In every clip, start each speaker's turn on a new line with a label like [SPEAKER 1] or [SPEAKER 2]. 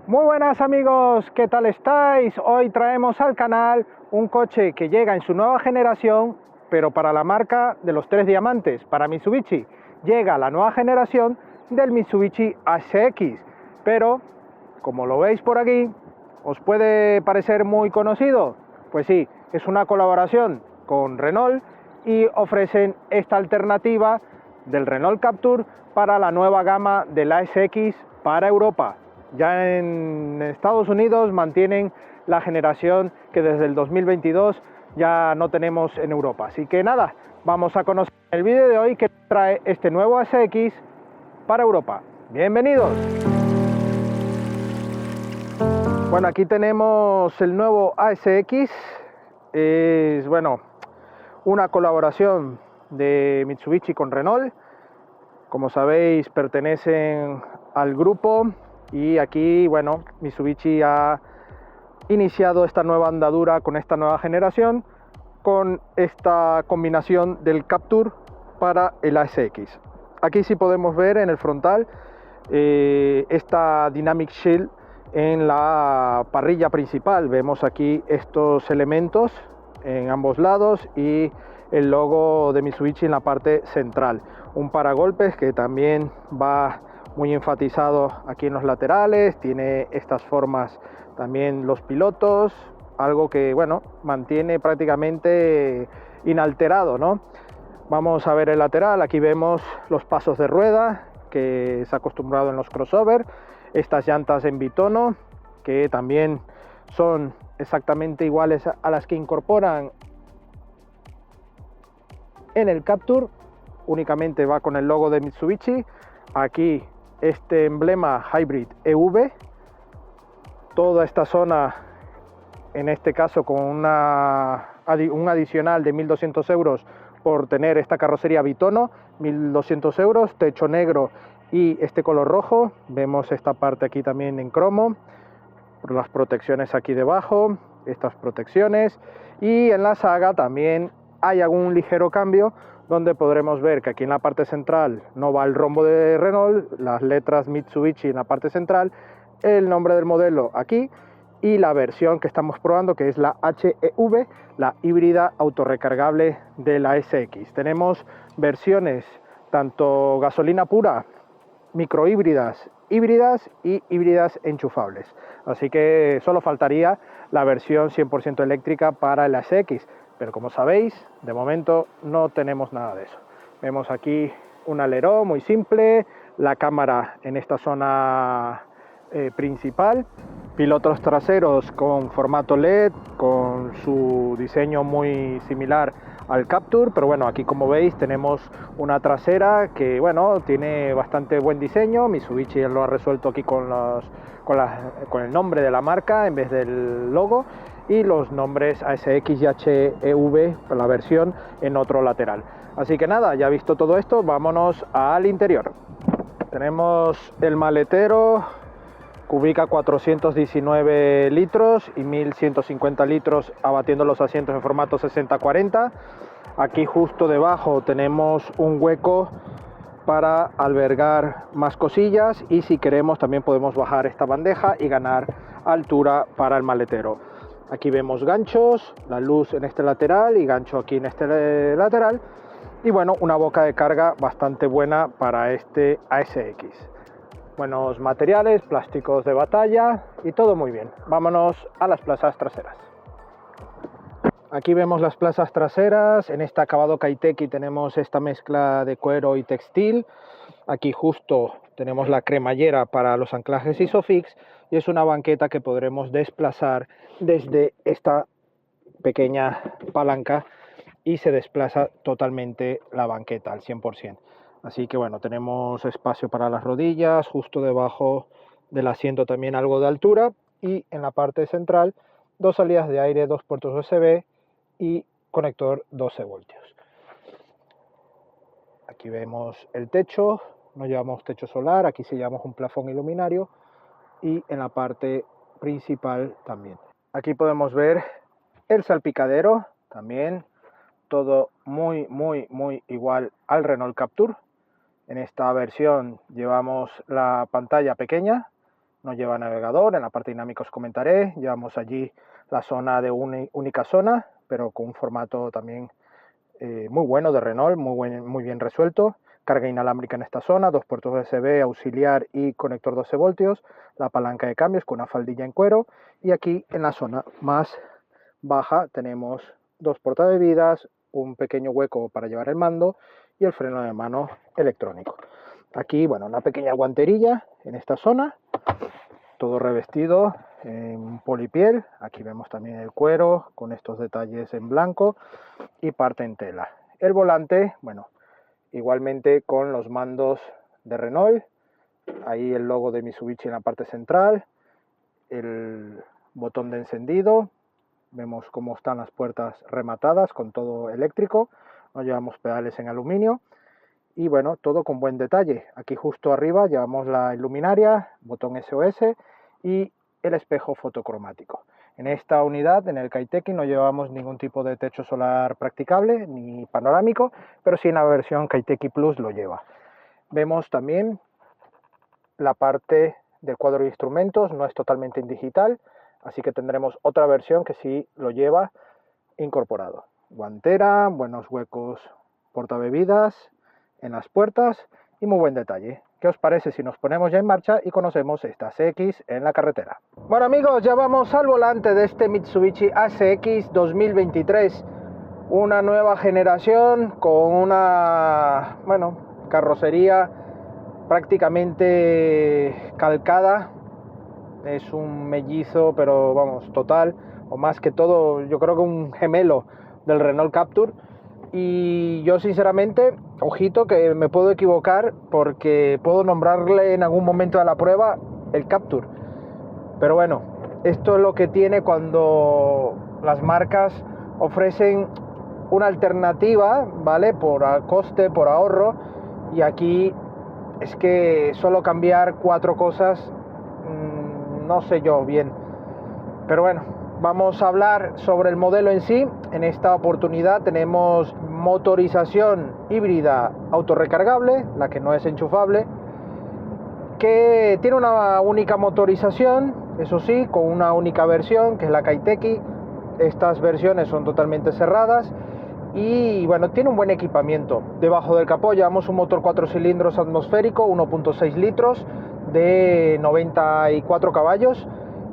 [SPEAKER 1] Muy buenas amigos, ¿qué tal estáis? Hoy traemos al canal un coche que llega en su nueva generación, pero para la marca de los tres diamantes, para Mitsubishi. Llega la nueva generación del Mitsubishi ASX, pero como lo veis por aquí, ¿os puede parecer muy conocido? Pues sí, es una colaboración con Renault y ofrecen esta alternativa del Renault Captur para la nueva gama del ASX para Europa. Ya en Estados Unidos mantienen la generación que desde el 2022 ya no tenemos en Europa. Así que nada, vamos a conocer el vídeo de hoy que trae este nuevo ASX para Europa. ¡Bienvenidos! Bueno, aquí tenemos el nuevo ASX. Es, bueno, una colaboración de Mitsubishi con Renault. Como sabéis, pertenecen al grupo y aquí, bueno, Mitsubishi ha iniciado esta nueva andadura con esta nueva generación, con esta combinación del Captur para el ASX. Aquí sí podemos ver en el frontal esta Dynamic Shield en la parrilla principal. Vemos aquí estos elementos en ambos lados y el logo de Mitsubishi en la parte central. Un paragolpes que también va muy enfatizado aquí en los laterales, tiene estas formas también los pilotos, algo que bueno, mantiene prácticamente inalterado, ¿no? Vamos a ver el lateral, aquí vemos los pasos de rueda que se ha acostumbrado en los crossover, estas llantas en bitono que también son exactamente iguales a las que incorporan en el Captur, únicamente va con el logo de Mitsubishi. Aquí este emblema Hybrid EV, toda esta zona en este caso con un adicional de 1.200 euros por tener esta carrocería bitono, 1.200 euros, techo negro y este color rojo. Vemos esta parte aquí también en cromo, las protecciones aquí debajo, estas protecciones, y en la Saga también hay algún ligero cambio donde podremos ver que aquí en la parte central no va el rombo de Renault, las letras Mitsubishi en la parte central, el nombre del modelo aquí y la versión que estamos probando, que es la HEV, la híbrida autorrecargable de la SX. Tenemos versiones tanto gasolina pura, microhíbridas, híbridas y híbridas enchufables. Así que solo faltaría la versión 100% eléctrica para el ASX, pero como sabéis, de momento no tenemos nada de eso. Vemos aquí un alerón muy simple, la cámara en esta zona principal, pilotos traseros con formato LED, con su diseño muy similar al Captur, pero bueno, aquí como veis tenemos una trasera que bueno, tiene bastante buen diseño. Mitsubishi lo ha resuelto aquí con el nombre de la marca en vez del logo, y los nombres ASX y HEV, la versión en otro lateral. Así que nada, ya visto todo esto, vámonos al interior. Tenemos el maletero, cubica 419 litros y 1150 litros, abatiendo los asientos en formato 60-40. Aquí justo debajo tenemos un hueco para albergar más cosillas, y si queremos también podemos bajar esta bandeja y ganar altura para el maletero. Aquí vemos ganchos, la luz en este lateral y gancho aquí en este lateral, y bueno, una boca de carga bastante buena para este ASX. Buenos materiales, plásticos de batalla y todo muy bien. Vámonos a las plazas traseras. Aquí vemos las plazas traseras. En este acabado Kaiteki tenemos esta mezcla de cuero y textil. Aquí justo tenemos la cremallera para los anclajes Isofix, y es una banqueta que podremos desplazar desde esta pequeña palanca y se desplaza totalmente la banqueta al 100%. Así que bueno, tenemos espacio para las rodillas, justo debajo del asiento también algo de altura, y en la parte central dos salidas de aire, dos puertos USB y conector 12 voltios. Aquí vemos el techo, no llevamos techo solar, aquí sí llevamos un plafón iluminario, y en la parte principal también. Aquí podemos ver el salpicadero, también todo muy igual al Renault Captur. En esta versión llevamos la pantalla pequeña no lleva navegador. En la parte dinámica os comentaré. Llevamos allí la zona de única zona, pero con un formato también muy bueno de Renault, muy bien resuelto. Carga inalámbrica en esta zona, 2 puertos USB, auxiliar y conector 12 voltios, la palanca de cambios con una faldilla en cuero, y aquí en la zona más baja tenemos 2 portabebidas, un pequeño hueco para llevar el mando y el freno de mano electrónico. Aquí, bueno, una pequeña guanterilla en esta zona, todo revestido en polipiel. Aquí vemos también el cuero con estos detalles en blanco y parte en tela. El volante, bueno, igualmente con los mandos de Renault, ahí el logo de Mitsubishi en la parte central, el botón de encendido, vemos cómo están las puertas rematadas con todo eléctrico, no llevamos pedales en aluminio y bueno, todo con buen detalle. Aquí justo arriba llevamos la luminaria, botón SOS y el espejo fotocromático. En esta unidad, en el Kaiteki, no llevamos ningún tipo de techo solar practicable ni panorámico, pero sí en la versión Kaiteki Plus lo lleva. Vemos también la parte del cuadro de instrumentos, no es totalmente en digital, así que tendremos otra versión que sí lo lleva incorporado. Guantera, buenos huecos portabebidas en las puertas y muy buen detalle. ¿Qué os parece si nos ponemos ya en marcha y conocemos esta ASX en la carretera? Bueno amigos, ya vamos al volante de este Mitsubishi ASX 2023. Una nueva generación con una, bueno, carrocería prácticamente calcada. Es un mellizo, pero vamos, total, o más que todo, yo creo que un gemelo del Renault Captur. Y yo sinceramente, ojito que me puedo equivocar porque puedo nombrarle en algún momento de la prueba el Captur. Pero bueno, esto es lo que tiene cuando las marcas ofrecen una alternativa, ¿vale? Por coste, por ahorro. Y aquí es que solo cambiar 4 cosas, no sé yo bien. Pero bueno, vamos a hablar sobre el modelo en sí. En esta oportunidad tenemos motorización híbrida autorrecargable, la que no es enchufable, que tiene una única motorización, eso sí, con una única versión, que es la Kaiteki. Estas versiones son totalmente cerradas y bueno, tiene un buen equipamiento. Debajo del capó llevamos un motor 4 cilindros atmosférico, 1.6 litros de 94 caballos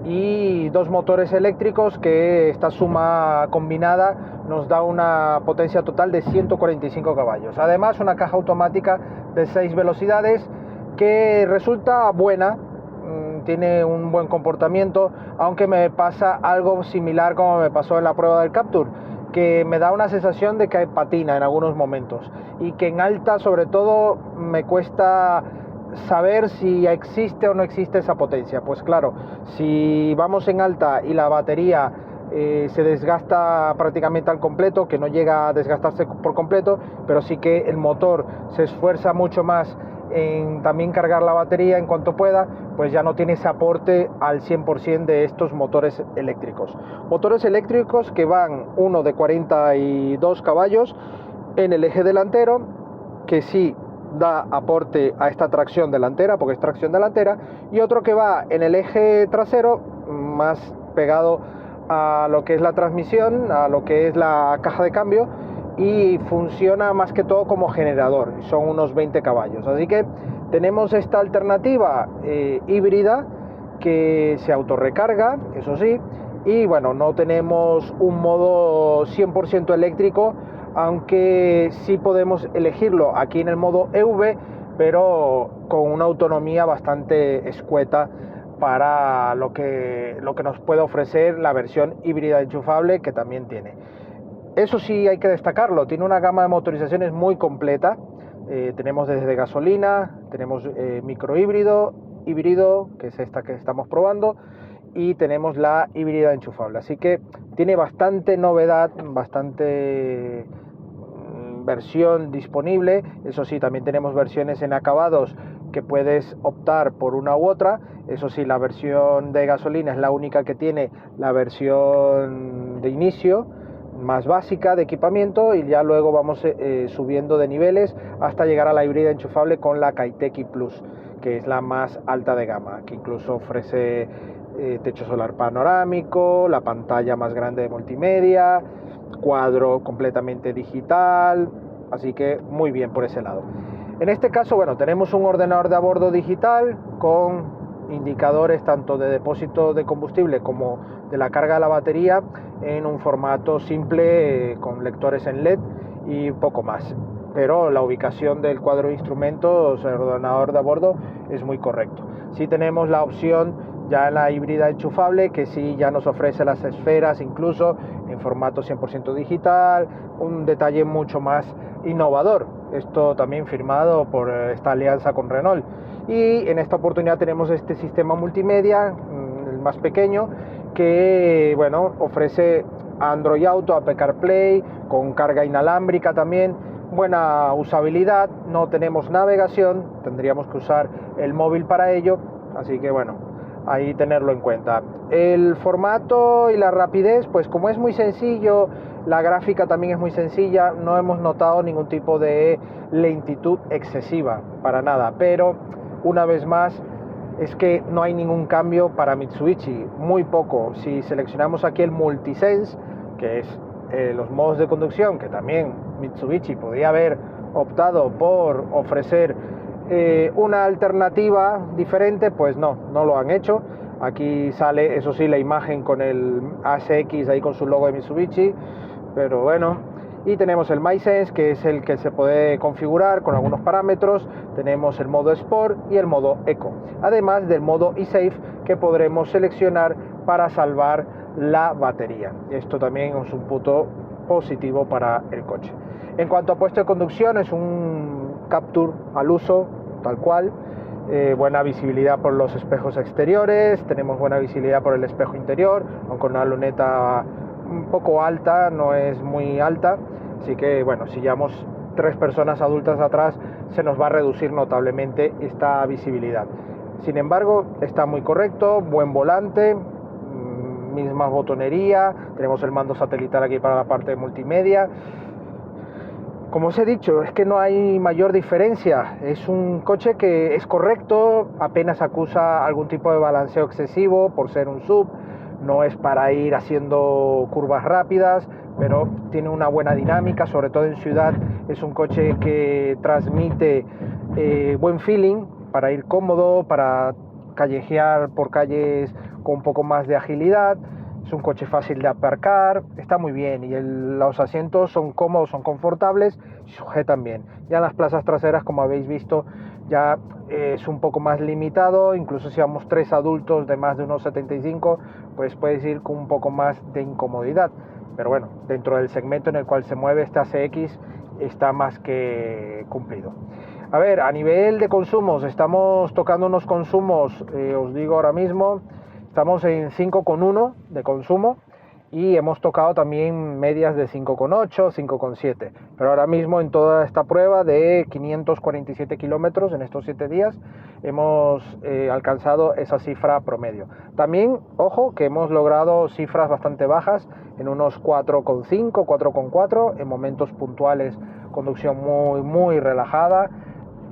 [SPEAKER 1] y 2 motores eléctricos que esta suma combinada nos da una potencia total de 145 caballos. Además, una caja automática de 6 velocidades que resulta buena, tiene un buen comportamiento, aunque me pasa algo similar como me pasó en la prueba del Captur, que me da una sensación de que patina en algunos momentos y que en alta sobre todo me cuesta saber si existe o no existe esa potencia. Pues claro, si vamos en alta y la batería se desgasta prácticamente al completo, que no llega a desgastarse por completo, pero sí que el motor se esfuerza mucho más en también cargar la batería en cuanto pueda, pues ya no tiene ese aporte al 100% de estos motores eléctricos. Motores eléctricos que van uno de 42 caballos en el eje delantero, que sí da aporte a esta tracción delantera, porque es tracción delantera, y otro que va en el eje trasero, más pegado a lo que es la transmisión, a lo que es la caja de cambio, y funciona más que todo como generador, son unos 20 caballos. Así que tenemos esta alternativa híbrida que se autorrecarga, eso sí, y bueno, no tenemos un modo 100% eléctrico, aunque sí podemos elegirlo aquí en el modo EV, pero con una autonomía bastante escueta para lo que nos puede ofrecer la versión híbrida enchufable que también tiene. Eso sí hay que destacarlo, tiene una gama de motorizaciones muy completa. Tenemos desde gasolina, tenemos microhíbrido, híbrido, que es esta que estamos probando, y tenemos la híbrida enchufable. Así que tiene bastante novedad, bastante versión disponible. Eso sí, también tenemos versiones en acabados que puedes optar por una u otra. Eso sí, la versión de gasolina es la única que tiene la versión de inicio. más básica de equipamiento, y ya luego vamos subiendo de niveles hasta llegar a la híbrida enchufable con la Kaiteki Plus, que es la más alta de gama, que incluso ofrece techo solar panorámico, la pantalla más grande de multimedia, cuadro completamente digital, así que muy bien por ese lado. En este caso, bueno, tenemos un ordenador de a bordo digital con indicadores tanto de depósito de combustible como de la carga de la batería en un formato simple con lectores en LED y poco más, pero la ubicación del cuadro de instrumentos, el ordenador de a bordo, es muy correcto. Sí tenemos la opción ya en la híbrida enchufable, que sí ya nos ofrece las esferas incluso en formato 100% digital, un detalle mucho más innovador, esto también firmado por esta alianza con Renault. Y en esta oportunidad tenemos este sistema multimedia, el más pequeño, que bueno, ofrece Android Auto, Apple CarPlay, con carga inalámbrica también, buena usabilidad. No tenemos navegación, tendríamos que usar el móvil para ello, así que bueno, ahí tenerlo en cuenta. El formato y la rapidez, pues como es muy sencillo, la gráfica también es muy sencilla, no hemos notado ningún tipo de lentitud excesiva, para nada, pero una vez más es que no hay ningún cambio para Mitsubishi, muy poco. Si seleccionamos aquí el Multisense, que es los modos de conducción, que también Mitsubishi podría haber optado por ofrecer una alternativa diferente, pues no lo han hecho. Aquí sale, eso sí, la imagen con el ASX ahí con su logo de Mitsubishi, pero bueno. Y tenemos el MySense, que es el que se puede configurar con algunos parámetros. Tenemos el modo Sport y el modo Eco, además del modo eSafe, que podremos seleccionar para salvar la batería. Esto también es un punto positivo para el coche. En cuanto a puesto de conducción, es un Captur al uso, tal cual. Buena visibilidad por los espejos exteriores, tenemos buena visibilidad por el espejo interior, aunque una luneta un poco alta, no es muy alta, así que bueno, si llevamos 3 personas adultas atrás se nos va a reducir notablemente esta visibilidad. Sin embargo, está muy correcto, buen volante, misma botonería, tenemos el mando satelital aquí para la parte de multimedia. Como os he dicho, es que no hay mayor diferencia, es un coche que es correcto, apenas acusa algún tipo de balanceo excesivo por ser un SUV. No es para ir haciendo curvas rápidas, pero tiene una buena dinámica, sobre todo en ciudad. Es un coche que transmite buen feeling para ir cómodo, para callejear por calles con un poco más de agilidad. Es un coche fácil de aparcar, está muy bien, y los asientos son cómodos, son confortables y sujetan bien. Ya en las plazas traseras, como habéis visto, ya es un poco más limitado, incluso si vamos 3 adultos de más de 1,75, pues puedes ir con un poco más de incomodidad. Pero bueno, dentro del segmento en el cual se mueve este ASX está más que cumplido. A ver, a nivel de consumos, estamos tocando unos consumos, os digo ahora mismo, estamos en 5,1 de consumo, y hemos tocado también medias de 5,8, 5,7, pero ahora mismo en toda esta prueba de 547 kilómetros en estos 7 días hemos alcanzado esa cifra promedio. También, ojo, que hemos logrado cifras bastante bajas en unos 4,5, 4,4 en momentos puntuales, conducción muy relajada,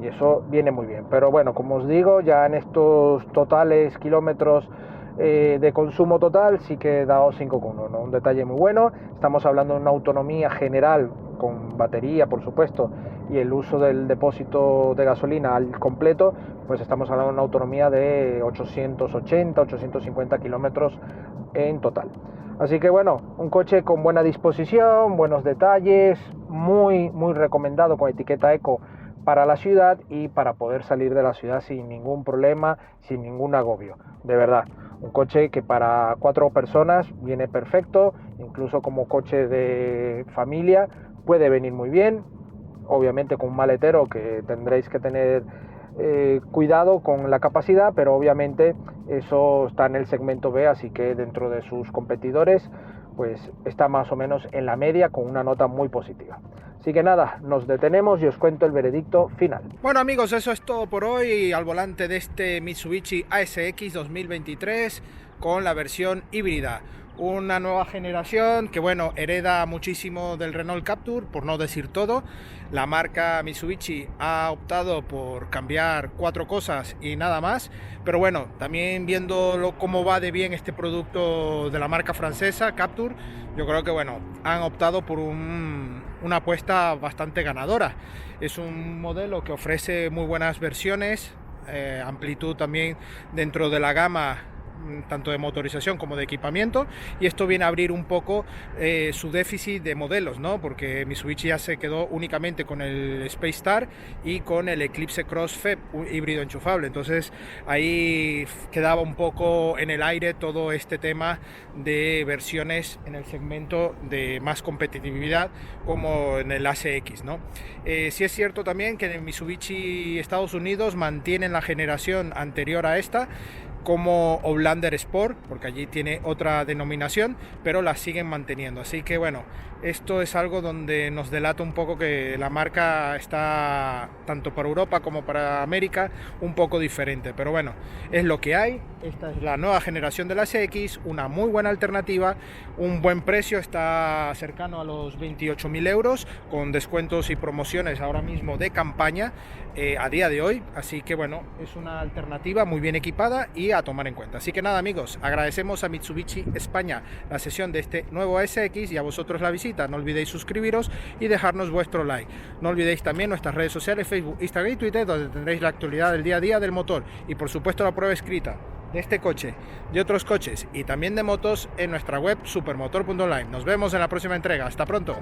[SPEAKER 1] y eso viene muy bien. Pero bueno, como os digo, ya en estos totales kilómetros de consumo total sí que he dado 5,1, ¿no? Un detalle muy bueno. Estamos hablando de una autonomía general con batería, por supuesto, y el uso del depósito de gasolina al completo, pues estamos hablando de una autonomía de 880, 850 kilómetros en total. Así que bueno, un coche con buena disposición, buenos detalles, muy recomendado, con etiqueta eco para la ciudad y para poder salir de la ciudad sin ningún problema, sin ningún agobio. De verdad, un coche que para 4 personas viene perfecto, incluso como coche de familia puede venir muy bien, obviamente con un maletero que tendréis que tener cuidado con la capacidad, pero obviamente eso está en el segmento B, así que dentro de sus competidores pues está más o menos en la media, con una nota muy positiva. Así que nada, nos detenemos y os cuento el veredicto final. Bueno amigos, eso es todo por hoy al volante de este Mitsubishi ASX 2023 con la versión híbrida. una nueva generación que, bueno, hereda muchísimo del Renault Captur, por no decir todo. La marca Mitsubishi ha optado por cambiar 4 cosas y nada más, pero bueno, también viendo cómo va de bien este producto de la marca francesa Captur, yo creo que, bueno, han optado por una apuesta bastante ganadora. Es un modelo que ofrece muy buenas versiones, amplitud también dentro de la gama, tanto de motorización como de equipamiento, y esto viene a abrir un poco su déficit de modelos, ¿no? Porque Mitsubishi ya se quedó únicamente con el Space Star y con el Eclipse Cross FEB, un híbrido enchufable. Entonces ahí quedaba un poco en el aire todo este tema de versiones en el segmento de más competitividad, como en el ACX, ¿no? Sí es cierto también que en Mitsubishi Estados Unidos mantienen la generación anterior a esta como Outlander Sport, porque allí tiene otra denominación, pero la siguen manteniendo. Así que bueno, esto es algo donde nos delata un poco que la marca está, tanto para Europa como para América, un poco diferente. Pero bueno, es lo que hay. Esta es la nueva generación de la CX, una muy buena alternativa, un buen precio, está cercano a los 28.000 euros, con descuentos y promociones ahora mismo de campaña a día de hoy. Así que bueno, es una alternativa muy bien equipada y a tomar en cuenta. Así que nada, amigos, agradecemos a Mitsubishi España la sesión de este nuevo SX y a vosotros la visita. No olvidéis suscribiros y dejarnos vuestro like. No olvidéis también nuestras redes sociales, Facebook, Instagram y Twitter, donde tendréis la actualidad del día a día del motor y por supuesto la prueba escrita de este coche, de otros coches y también de motos en nuestra web supermotor.online. Nos vemos en la próxima entrega. Hasta pronto.